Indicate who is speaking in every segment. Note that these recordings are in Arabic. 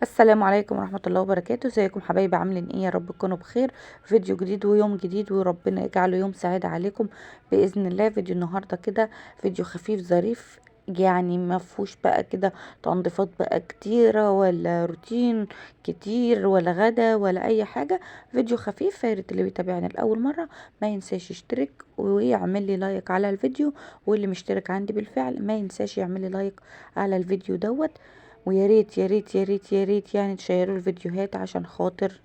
Speaker 1: السلام عليكم ورحمة الله وبركاته. ازيكم حبايبي؟ عاملين ايه؟ يا رب تكونوا بخير. فيديو جديد ويوم جديد وربنا يجعله يوم سعيد عليكم بإذن الله. فيديو النهاردة كده فيديو خفيف ظريف، يعني ما فيهوش بقى كده تنظيفات بقى كتيرة ولا روتين كتير ولا غدا ولا اي حاجة. فيديو خفيف، فياريت اللي بيتابعني لأول مرة ما ينساش يشترك ويعمل لي لايك على الفيديو، واللي مشترك عندي بالفعل ما ينساش يعمل لي لايك على الفيديو دوت. ويا ريت يا ريت يا ريت يا ريت يعني تشيروا الفيديوهات عشان خاطر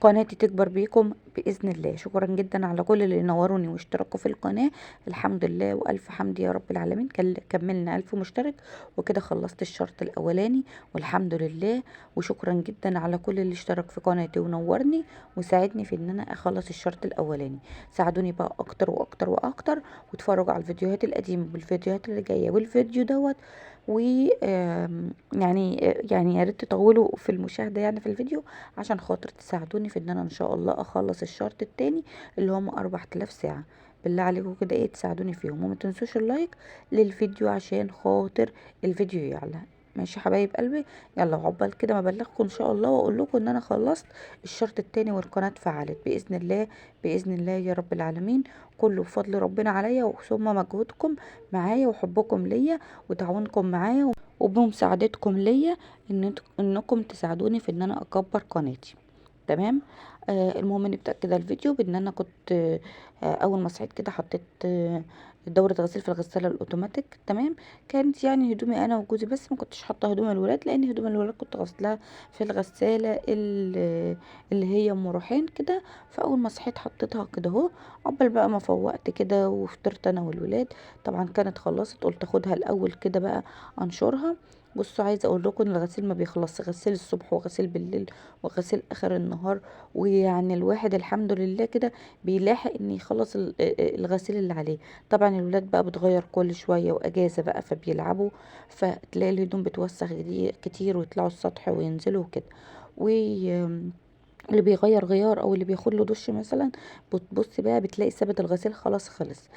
Speaker 1: قناتي تكبر بيكم بإذن الله. شكرا جدا على كل اللي نوروني واشتركوا في القناة. الحمد لله وألف حمد يا رب العالمين. كملنا 1000 مشترك وكده خلصت الشرط الأولاني والحمد لله. وشكرا جدا على كل اللي اشترك في قناتي ونورني وساعدني في ان انا اخلص الشرط الاولاني. ساعدوني بقى اكتر واكتر واكتر، واتفرجوا على الفيديوهات القديمة والفيديوهات اللي جاية والفيديو دوت. و يعني يا ريت تطولوا في المشاهدة يعني في الفيديو عشان خاطر تساعدوني في ان انا ان شاء الله اخلص الشرط التاني اللي هم 4000 ساعة. بالله عليكم كده ايه تساعدوني فيهم، وما تنسوش اللايك للفيديو عشان خاطر الفيديو يعلى. ماشي حبايب قلبي؟ يلا وعقبال كده ما بلغكم ان شاء الله واقول لكم ان انا خلصت الشرط التاني والقناة اتفعلت باذن الله. باذن الله يا رب العالمين. كله بفضل ربنا عليا ثم مجهودكم معايا وحبكم ليا وتعاونكم معايا وبمساعدتكم ليا انكم تساعدوني في ان انا اكبر قناتي. تمام. المهم نبدأ كده الفيديو بان انا كنت اول ما صحيت كده حطيت دورة غسيل في الغسالة الاوتوماتيك. تمام. كانت يعني هدومي انا وجوزي بس، ما كنتش حاطه هدوم الولاد لان هدوم الولاد كنت غسلاها في الغسالة اللي هي ام روحين كده. فاول ما صحيت حطيتها كده اهو. عقبال بقى ما فوقت كده وفطرت انا والولاد. طبعا كانت خلصت، قلت اخدها الاول كده بقى انشرها. بصوا عايزه اقول لكم ان الغسيل ما بيخلص، غسيل الصبح وغسيل بالليل وغسيل اخر النهار. ويعني الواحد الحمد لله كده بيلاحق ان يخلص الغسيل اللي عليه. طبعا الولاد بقى بتغير كل شويه واجازه بقى فبيلعبوا، فتلاقي الهدوم بتوسخ كتير ويطلعوا السطح وينزلوا كده. اللي بيغير غيار او اللي بياخد له دش مثلا، بتبصي بقى بتلاقي ثابت الغسيل خلاص خلص.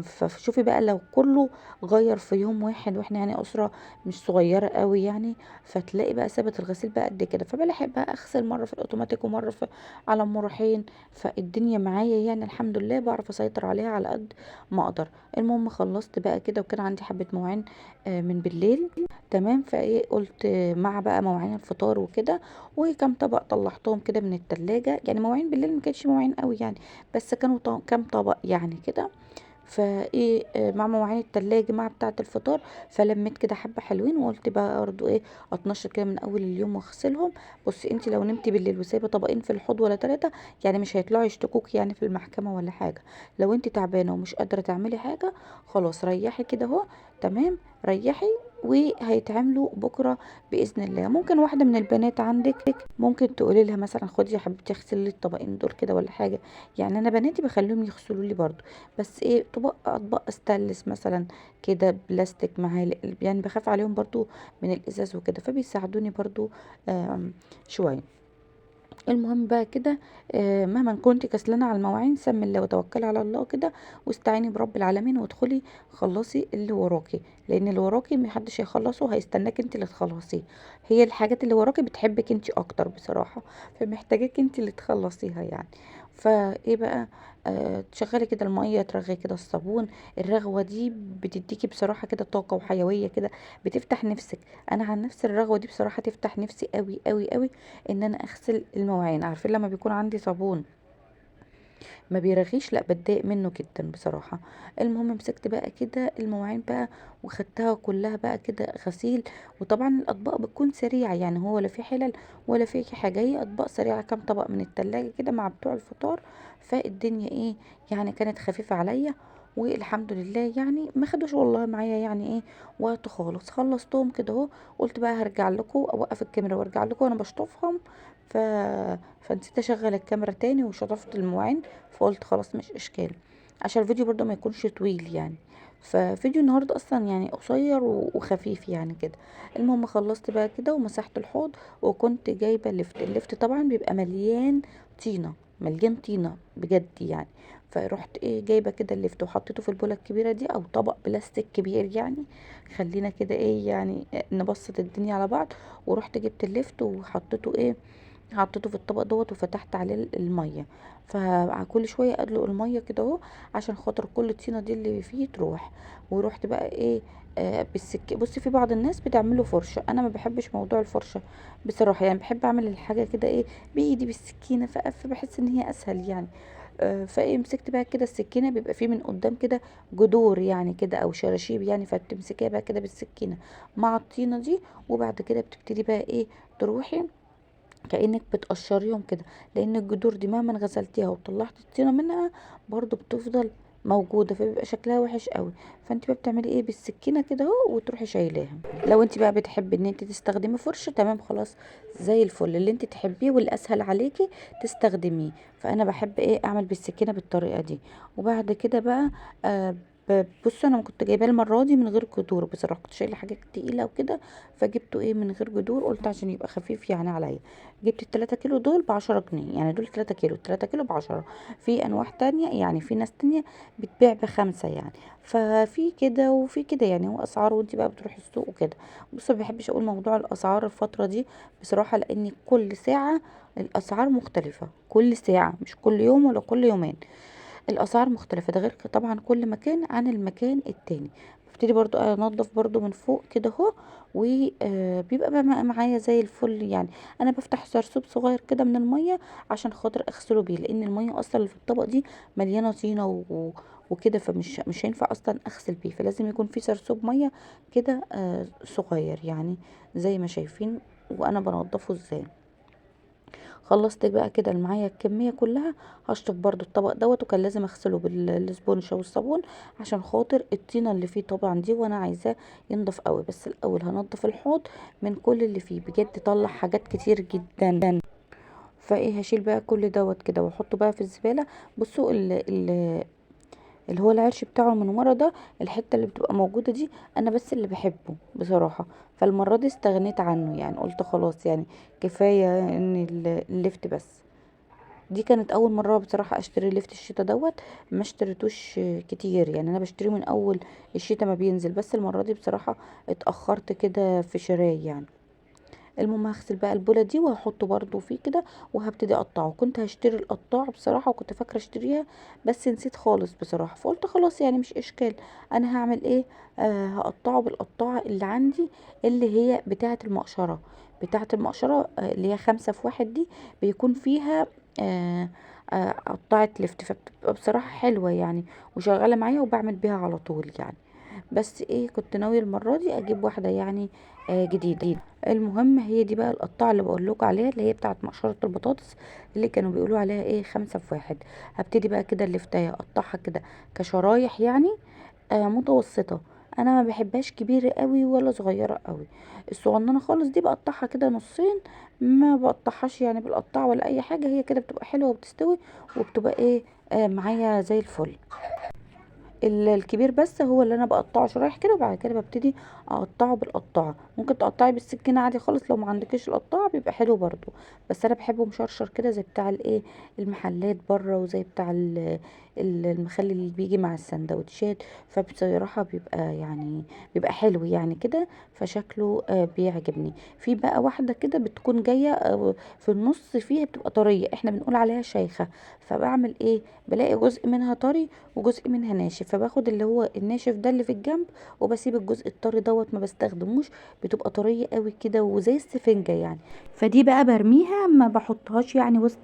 Speaker 1: فشوفي بقى لو كله غير في يوم واحد، واحنا يعني اسره مش صغيره قوي يعني، فتلاقي بقى ثابت الغسيل بقى قد كده. فبلحق بقى اغسل مره في الاوتوماتيك ومره في على مروحين. فالدنيا معايا يعني الحمد لله بعرف اسيطر عليها على قد ما اقدر. المهم خلصت بقى كده وكان عندي حبه مواعين من بالليل. تمام. فايه قلت مع بقى مواعين الفطار وكده وكم طبق طلعتهم كده من التلاجة. يعني مواعين بالليل ما كانتش مواعين قوي يعني، بس كانوا كام طبق يعني كده. فايه مع مواعين التلاجة مع بتاعة الفطار. فلميت كده حبة حلوين وقلت بقى برضو ايه اتنشر كده من اول اليوم واغسلهم. بصي انت لو نمتي بالليل وسايبه طبقين في الحوض ولا 3 يعني مش هيطلعوا يشتكوك يعني في المحكمة ولا حاجة. لو انت تعبانة ومش قادرة تعملي حاجة خلاص ريحي كده اهو. تمام. ريحي وهيتعملوا بكرة بإذن الله. ممكن واحدة من البنات عندك ممكن تقولي لها مثلا خدي يا حبيبتي اغسلي لي الطبقين دول كده ولا حاجة. يعني انا بناتي بخليهم يغسلوا لي برضو، بس ايه اطباق استانلس مثلا كده بلاستيك معالق، يعني بخاف عليهم برضو من الازاز وكده فبيساعدوني برضو شويه. المهم بقى كده مهما كنت كسلانه على المواعين سمي الله وتوكلي على الله كده واستعيني برب العالمين وادخلي خلصي اللي وراكي. لان اللي وراكي محدش هيخلصه، هيستناك انت اللي تخلصيه. هي الحاجات اللي وراكي بتحبك انت اكتر بصراحه، فمحتاجاك انت اللي تخلصيها يعني. فايه بقى تشغلي كده الميه ترغي كده الصابون. الرغوه دي بتديكي بصراحه كده طاقه وحيويه كده، بتفتح نفسك. انا عن نفسي الرغوه دي بصراحه تفتح نفسي قوي قوي قوي ان انا اغسل المواعين. عارفين لما بيكون عندي صابون ما بيرغيش، لا بتضايق منه جدا بصراحة. المهم مسكت بقى كده المواعين بقى وخدتها كلها بقى كده غسيل. وطبعا الاطباق بتكون سريعة يعني، هو ولا في حلل ولا في حاجة، هي اطباق سريعة كام طبق من التلاجة كده مع بتوع الفطار. فالدنيا ايه يعني كانت خفيفة عليا والحمد لله. يعني ما خدوش والله معايا يعني ايه وقت خالص، خلصتهم كده اهو. قلت بقى هرجع لكم اوقف الكاميرا وارجع لكم وانا بشطفهم. ف... فنسيت اشغل الكاميرا تاني وشطفت المواعين. فقلت خلاص مش اشكال عشان الفيديو برضه ما يكونش طويل يعني. ففيديو النهارده اصلا يعني قصير وخفيف يعني كده. المهم خلصت بقى كده ومسحت الحوض وكنت جايبه اللفت طبعا بيبقى مليان طينه، مليان طينه بجد يعني. فرحت ايه جايبه كده اللفت وحطيته في البوله الكبيره دي او طبق بلاستيك كبير يعني. خلينا كده ايه يعني نبسط الدنيا على بعض. ورحت جبت اللفت وحطيته ايه، حطيته في الطبق دوت وفتحت عليه الميه. فكل شويه ادلق الميه كده اهو عشان خاطر كل الطينه دي اللي فيه تروح. ورحت بقى ايه بصي في بعض الناس بتعمله فرشه، انا ما بحبش موضوع الفرشه بصراحه، يعني بحب اعمل الحاجه كده ايه بايدي بالسكينه، فبحس ان هي اسهل يعني. فايه مسكت بقى كده السكينه، بيبقى فيه من قدام كده جذور يعني كده او شراشيب يعني، فبتمسكيها بقى كده بالسكينه مع الطينه دي. وبعد كده بتبتدي بقى ايه تروحي كأنك بتقشريهم كده، لان الجذور دي مهما غسلتيها وطلعتي الطينة منها برضو بتفضل موجودة، فبيبقى شكلها وحش قوي. فانت بقى بتعملي ايه بالسكينة كده اهو وتروحي شايلاها. لو انت بقى بتحبي ان انت تستخدمي فرشة تمام خلاص زي الفل، اللي انت تحبيه والاسهل عليكي تستخدميه. فانا بحب ايه اعمل بالسكينة بالطريقة دي. وبعد كده بقى بصوا انا كنت جايباه المره دي من غير جذور بصراحه، كنت شايله حاجات تقيله وكده، فجبته ايه من غير جذور، قلت عشان يبقى خفيف يعني عليا. جبت ال3 كيلو دول ب10 جنيه، يعني دول 3 كيلو، 3 كيلو ب10. في انواع تانية يعني، في ناس تانية بتبيع ب5 يعني. ففي كده وفي كده يعني، هو اسعار وانت بقى بتروحي السوق وكده. بص ما بحبش اقول موضوع الاسعار الفترة دي بصراحة، لان كل ساعة الاسعار مختلفة، كل ساعة مش كل يوم ولا كل يومين الاسعار مختلفة. ده غير طبعا كل مكان عن المكان التاني. ببتدي برضو انضف برضو من فوق كده اهو، وبيبقى بقى معايا زي الفل يعني. انا بفتح سرسوب صغير كده من الميه عشان خاطر اغسله بيه، لان الميه اصلا اللي في الطبق دي مليانه طينه وكده، فمش مش هينفع اصلا اغسل بيه، فلازم يكون في سرسوب ميه كده صغير يعني زي ما شايفين. وانا بنضفه ازاي. خلصت بقى كده اللي معايا الكميه كلها، هشطف برضو الطبق دوت، وكان لازم اغسله بالسبونشه والصابون عشان خاطر الطينه اللي فيه طبعا دي، وانا عايزاه ينضف قوي. بس الاول هنضف الحوض من كل اللي فيه، بجد طلع حاجات كتير جدا. فايه هشيل بقى كل دوت كده واحطه بقى في الزباله. بصوا اللي هو العرش بتاعه من ورا ده، الحته اللي بتبقى موجوده دي انا بس اللي بحبه بصراحه. فالمره دي استغنيت عنه يعني، قلت خلاص يعني كفايه ان اللفت بس. دي كانت اول مره بصراحه اشتري ليفت الشتا دوت، ما اشتريتوش كتير يعني، انا بشتريه من اول الشتا ما بينزل، بس المره دي بصراحه اتاخرت كده في شراي يعني. المهم هغسل بقى البوله دي وهحطه برضو فيه كده، وهبتدي اقطعه. كنت هشتري القطاع بصراحه وكنت فاكره اشتريها، بس نسيت خالص بصراحه، فقلت خلاص يعني مش اشكال. انا هعمل ايه هقطعه بالقطاعه اللي عندي، اللي هي بتاعه المقشره. بتاعه المقشره اللي هي 5 في 1 دي، بيكون فيها آه قطعة لفت، فبتبقى بصراحة حلوة يعني، وشغالة معايا وبعمل بيها على طول يعني. بس ايه كنت ناوية المرة دي اجيب واحدة يعني جديدة. المهم هي دي بقى القطاعة اللي بقول لكم عليها، اللي هي بتاعت مقشرة البطاطس، اللي كانوا بيقولوا عليها ايه 5 في 1. هبتدي بقى كده اللفتاية اقطعها كده كشرايح يعني متوسطة. انا ما بحبهاش كبيرة قوي ولا صغيرة قوي. الصغننة خالص دي بقطعها كده نصين، ما بقطعهاش يعني بالقطاع ولا اي حاجة، هي كده بتبقى حلوة وبتستوي وبتبقى ايه معايا زي الفل. الكبير بس هو اللي انا بقطعه شرايح كده، وبعد كده ببتدي اقطعه بالقطاعه. ممكن تقطعي بالسكينه عادي خالص لو ما عندكيش القطاعه، بيبقى حلو برضو. بس انا بحبه مشرشر كده زي بتاع الايه المحلات بره، وزي بتاع المخلل اللي بيجي مع السندوتشات. فبصراحه بيبقى يعني بيبقى حلو يعني كده، فشكله بيعجبني. في بقى واحده كده بتكون جايه في النص فيها بتبقى طريه، احنا بنقول عليها شيخه. فبعمل ايه بلاقي جزء منها طري وجزء منها ناشف، فباخد اللي هو الناشف ده اللي في الجنب، وبسيب الجزء الطري دوت ما بستخدموش، بتبقى طريه قوي كده وزي السفنجه يعني. فدي بقى برميها ما بحطهاش يعني وسط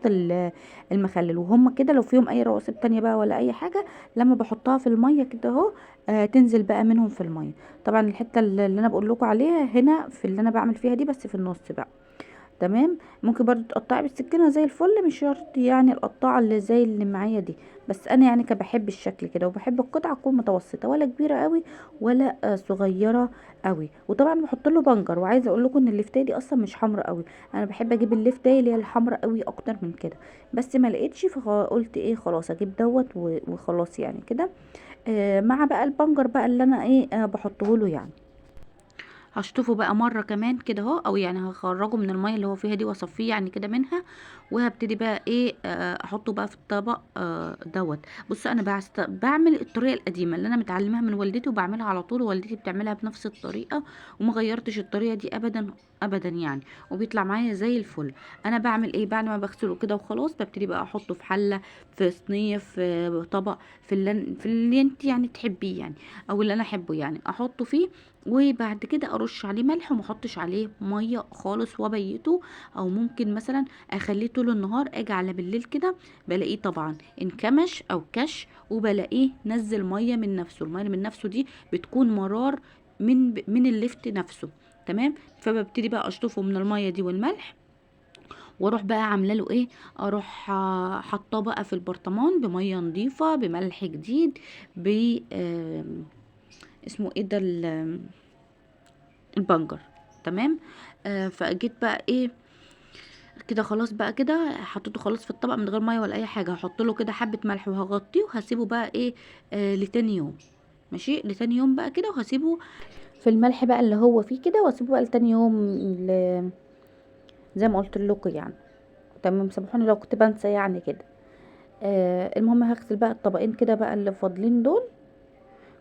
Speaker 1: المخلل. وهم كده لو فيهم اي رواسب تانية بقى ولا اي حاجه، لما بحطها في الميه كده اهو تنزل بقى منهم في الميه. طبعا الحته اللي انا بقول لكم عليها هنا في اللي انا بعمل فيها دي بس في النص بقى. تمام. ممكن برضو تقطعي بالسكينه زي الفل، مش شرط يعني القطاعه اللي زي اللي معايا دي. بس انا يعني بحب الشكل كده، وبحب القطعه تكون متوسطه، ولا كبيره قوي ولا صغيره قوي. وطبعا بحط له بنجر. وعايزه اقول لكم ان اللفتايه دي اصلا مش حمرا قوي، انا بحب اجيب اللفتايه اللي هي الحمرا قوي اكتر من كده، بس ما لقيتش فقلت ايه خلاص اجيب دوت وخلاص يعني كده. مع بقى البنجر بقى اللي انا ايه بحطه له يعني. هشطفه بقى مره كمان كده اهو، او يعني هخرجه من الميه اللي هو فيها دي واصفيه يعني كده منها، وهبتدي بقى ايه احطه بقى في الطبق دوت. بصوا انا بعمل الطريقه القديمه اللي انا متعلمها من والدتي وبعملها على طول، والدتي بتعملها بنفس الطريقه وما غيرتش الطريقه دي ابدا ابدا يعني، وبيطلع معايا زي الفل. انا بعمل ايه بعد ما بغسله كده وخلاص، ببتدي بقى احطه في حله، في صينيه، في طبق، في اللي انت يعني تحبيه يعني، او اللي انا احبه يعني احطه فيه. وبعد كده ارش عليه ملح وما احطش عليه ميه خالص وابيته، او ممكن مثلا اخليه طول النهار، اجي على بالليل كده بلاقيه طبعا انكمش او كش، وبلاقيه نزل ميه من نفسه. الميه من نفسه دي بتكون مرار من اللفت نفسه. تمام. فببتدي بقى اشطفه من الميه دي والملح، واروح بقى عامله له ايه، اروح حاطاه بقى في البرطمان بميه نظيفه بملح جديد، ب اسمه ايه ده البنجر. تمام. فجيت بقى ايه كده خلاص بقى كده حطيته خلاص في الطبق من غير ميه ولا اي حاجه، هحط له كده حبه ملح وهغطيه وهسيبه بقى ايه لتاني يوم. ماشي، لتاني يوم بقى كده، وهسيبه في الملح بقى اللي هو فيه كده، واسيبه بقى لتاني يوم زي ما قلت لكم يعني. تمام، سامحوني لو كنت بنسى يعني كده. المهم هغسل بقى الطبقين كده بقى اللي فاضلين دول.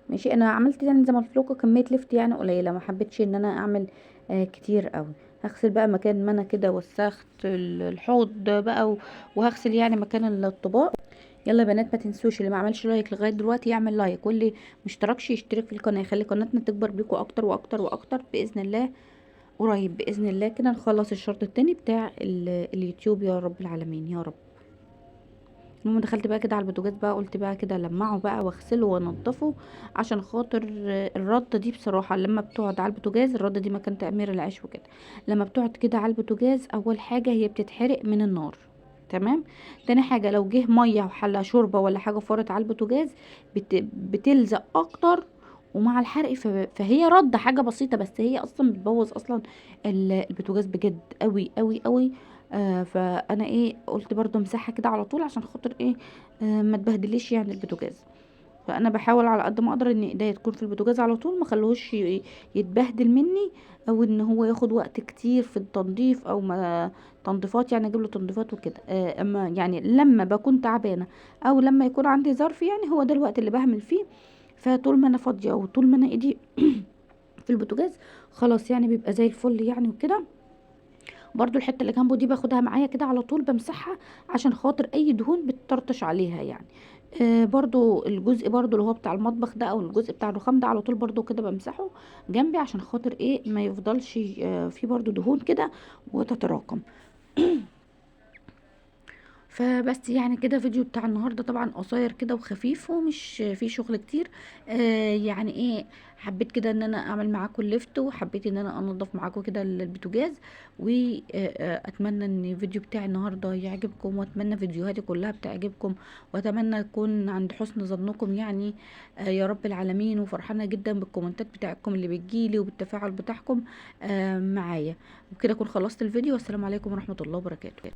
Speaker 1: ماشي، انا عملت يعني زي ما قلت لكم كميه لفت يعني قليله، ما حبيتش ان انا اعمل كتير قوي. هغسل بقى مكان ما انا كده وسخت الحوض بقى وهغسل يعني مكان الطباق. يلا يا بنات، ما تنسوش اللي ما عملش لايك لغايه دلوقتي يعمل لايك، واللي مشتركش يشترك في القناه، يخلي قناتنا تكبر بيكم اكتر واكتر واكتر باذن الله. قريب باذن الله كده نخلص الشرط التاني بتاع اليوتيوب يا رب العالمين يا رب. المهم دخلت بقى كده على البوتاجاز بقى، قلت بقى كده لمعه بقى واغسله وانضفه، عشان خاطر الرده دي بصراحه لما بتقعد على البوتاجاز، الرده دي مكان تأمير العيش وكده، لما بتقعد كده على البوتاجاز اول حاجه هي بتتحرق من النار. تمام. تاني حاجه لو جه ميه وحله شوربه ولا حاجه فارت على البوتاجاز بتلزق اكتر، ومع الحرق فهي رده حاجه بسيطه، بس هي اصلا بتبوظ اصلا البوتاجاز بجد قوي قوي قوي. فانا ايه قلت برضو امسحها كده على طول عشان خاطر ايه ما تبهدليش يعني البوتاجاز. فانا بحاول على قد ما اقدر ان ايديا تكون في البوتاجاز على طول، ما خلوش يتبهدل مني، او ان هو ياخد وقت كتير في التنظيف، او ما تنظيفات يعني اجيب له تنظيفات وكده. اما يعني لما بكون تعبانه او لما يكون عندي ظرف يعني، هو ده الوقت اللي بعمل فيه. فطول ما انا فاضيه وطول ما انا ايدي في البوتاجاز خلاص يعني بيبقى زي الفل يعني وكده. برضو الحته اللي جنبه دي باخدها معايا كده على طول بمسحها، عشان خاطر اي دهون بتطرطش عليها يعني. برضو الجزء برضو اللي هو بتاع المطبخ ده، او الجزء بتاع الرخام ده على طول برضو كده بمسحه جنبي، عشان خاطر ايه ما يفضلش فيه برضو دهون كده وتتراكم. فبس يعني كده فيديو بتاع النهارده طبعا قصير كده وخفيف ومش فيه شغل كتير. يعني ايه، حبيت كده ان انا اعمل معاكم الليفت، وحبيت ان انا انضف معاكم كده البوتاجاز. واتمنى ان الفيديو بتاع النهارده يعجبكم، واتمنى فيديوهاتي كلها بتعجبكم، واتمنى اكون عند حسن ظنكم يعني. يا رب العالمين. وفرحانه جدا بالكومنتات بتاعتكم اللي بتجيلي وبالتفاعل بتاعكم معايا. وكده اكون خلصت الفيديو، والسلام عليكم ورحمه الله وبركاته.